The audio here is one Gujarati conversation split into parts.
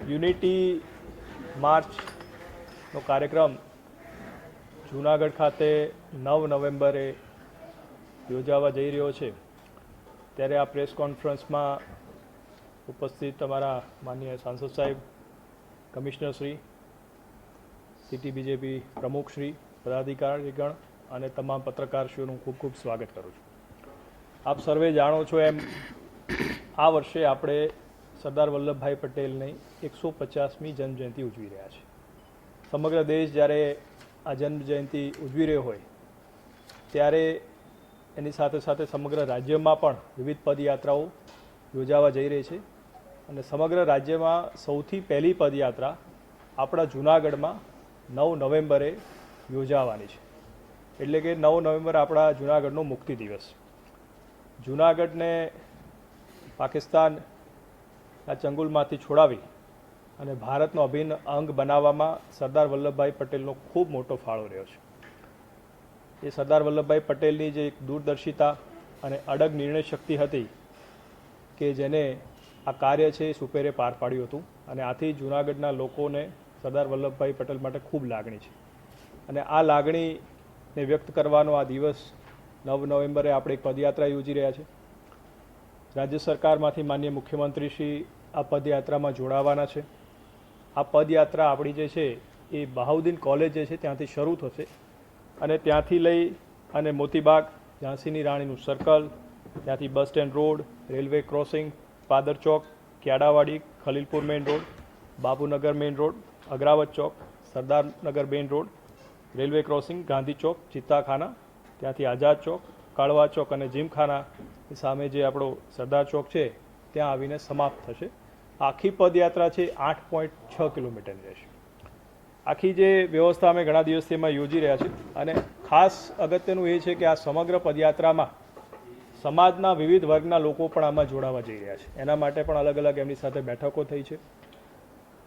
યુનિટી માર્ચનો કાર્યક્રમ જૂનાગઢ ખાતે 9 નવેમ્બરે યોજાવા જઈ રહ્યો છે ત્યારે આ પ્રેસ કોન્ફરન્સમાં ઉપસ્થિત અમારા માનનીય સાંસદ સાહેબ, કમિશનર શ્રી, સિટી બીજેપી પ્રમુખ શ્રી, પદાધિકારીગણ અને તમામ પત્રકારશ્રીઓનું ખૂબ ખૂબ સ્વાગત કરું છું. આપ સર્વે જાણો છો એમ આ વર્ષે આપણે સરદાર વલ્લભભાઈ પટેલની 150મી જન્મજયંતિ ઉજવી રહ્યા છે. સમગ્ર દેશ જ્યારે આ જન્મજયંતિ ઉજવી રહ્યો હોય ત્યારે એની સાથે સાથે સમગ્ર રાજ્યમાં પણ વિવિધ પદયાત્રાઓ યોજાવા જઈ રહી છે અને સમગ્ર રાજ્યમાં સૌથી પહેલી પદયાત્રા આપણા જૂનાગઢમાં 9 નવેમ્બરે યોજાવાની છે. એટલે કે 9 નવેમ્બર આપણા જૂનાગઢનો મુક્તિ દિવસ. જૂનાગઢને પાકિસ્તાનના ચંગુલમાંથી છોડાવી અને ભારતનો અભિન્ન અંગ બનાવવામાં સરદાર વલ્લભભાઈ પટેલનો ખૂબ મોટો ફાળો રહ્યો છે. એ સરદાર વલ્લભભાઈ પટેલની જે એક દૂરદર્શિતા અને અડગ નિર્ણય શક્તિ હતી કે જેને આ કાર્ય છે એ સુપેરે પાર પાડ્યું હતું અને આથી જૂનાગઢના લોકોને સરદાર વલ્લભભાઈ પટેલ માટે ખૂબ લાગણી છે અને આ લાગણીને વ્યક્ત કરવાનો આ દિવસ 9 નવેમ્બરે આપણે એક પદયાત્રા યોજી રહ્યા છે. રાજ્ય સરકારમાંથી માનનીય મુખ્યમંત્રી શ્રી આ પદયાત્રામાં જોડાવાના છે. આ પદયાત્રા આપણી જે છે એ બહાઉદ્દીન કોલેજ જે છે ત્યાંથી શરૂ થશે અને ત્યાંથી લઈ અને મોતીબાગ, ઝાંસીની રાણીનું સર્કલ, ત્યાંથી bus stand road, railway crossing, Padar Chowk, Kyadavadi, Khalilpur main road, Bapunagar main road, Agravat Chowk, Sardarnagar main road, railway crossing, Gandhi Chowk, Chittakhana, ત્યાંથી આઝાદ ચોક, કાળવા ચોક અને જીમખાના સામે જે આપણો સરદાર ચોક છે ત્યાં આવીને સમાપ્ત થશે. આખી પદયાત્રા છે 8.6 કિલોમીટરની રહેશે. આખી જે વ્યવસ્થા અમે ઘણા દિવસથી એમાં યોજી રહ્યા છે અને ખાસ અગત્યનું એ છે કે આ સમગ્ર પદયાત્રામાં સમાજના વિવિધ વર્ગના લોકો પણ આમાં જોડાવા જઈ રહ્યા છે. એના માટે પણ અલગ અલગ એમની સાથે બેઠકો થઈ છે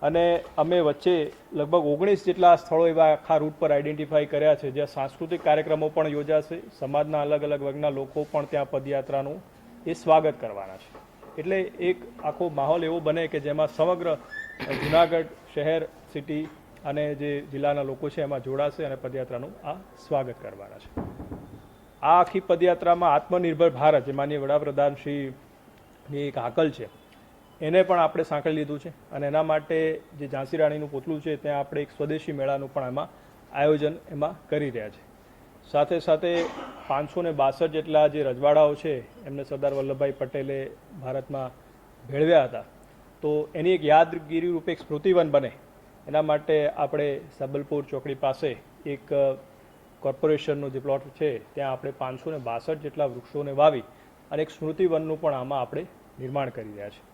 અને અમે વચ્ચે લગભગ 19 જેટલા સ્થળો એવા આખા રૂટ પર આઈડેન્ટિફાઈ કર્યા છે જ્યાં સાંસ્કૃતિક કાર્યક્રમો પણ યોજાશે. સમાજના અલગ અલગ વર્ગના લોકો પણ ત્યાં પદયાત્રાનું એ સ્વાગત કરવાના છે. એટલે એક આખો માહોલ એવો બને કે જેમાં સમગ્ર જૂનાગઢ શહેર, સિટી અને જે જિલ્લાના લોકો છે એમાં જોડાશે અને પદયાત્રાનું આ સ્વાગત કરવાના છે. આ આખી પદયાત્રામાં આત્મનિર્ભર ભારત જે માનનીય વડાપ્રધાનશ્રીની એક હાકલ છે એને પણ આપણે સાંકળી લીધું છે અને એના માટે જે ઝાંસી રાણીનું પુતળું છે ત્યાં આપણે એક સ્વદેશી મેળાનું પણ એમાં આયોજન એમાં કરી રહ્યા છે. સાથે સાથે 562 જેટલા જે રજવાડાઓ છે એમને સરદાર વલ્લભભાઈ પટેલે ભારતમાં ભેળવ્યા હતા તો એની એક યાદગીરી રૂપે એક સ્મૃતિવન બને એના માટે આપણે સબલપુર ચોકડી પાસે એક કોર્પોરેશનનો જે પ્લોટ છે ત્યાં આપણે 562 જેટલા વૃક્ષોને વાવી અને એક સ્મૃતિવનનું પણ આમાં આપણે નિર્માણ કરી રહ્યા છીએ.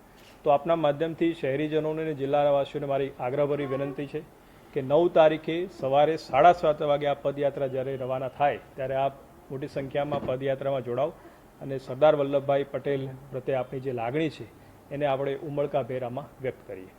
તો આપના માધ્યમથી શહેરીજનોને અને જિલ્લાવાસીઓને મારી આગ્રહભરી વિનંતી છે કે 9 તારીખે સવારે 7:30 વાગે આ પદયાત્રા જ્યારે રવાના થાય ત્યારે આપ મોટી સંખ્યામાં પદયાત્રામાં જોડાવ અને સરદાર વલ્લભભાઈ પટેલ પ્રત્યે આપણી જે લાગણી છે એને આપણે ઉમળકાભેર આમાં વ્યક્ત કરીએ.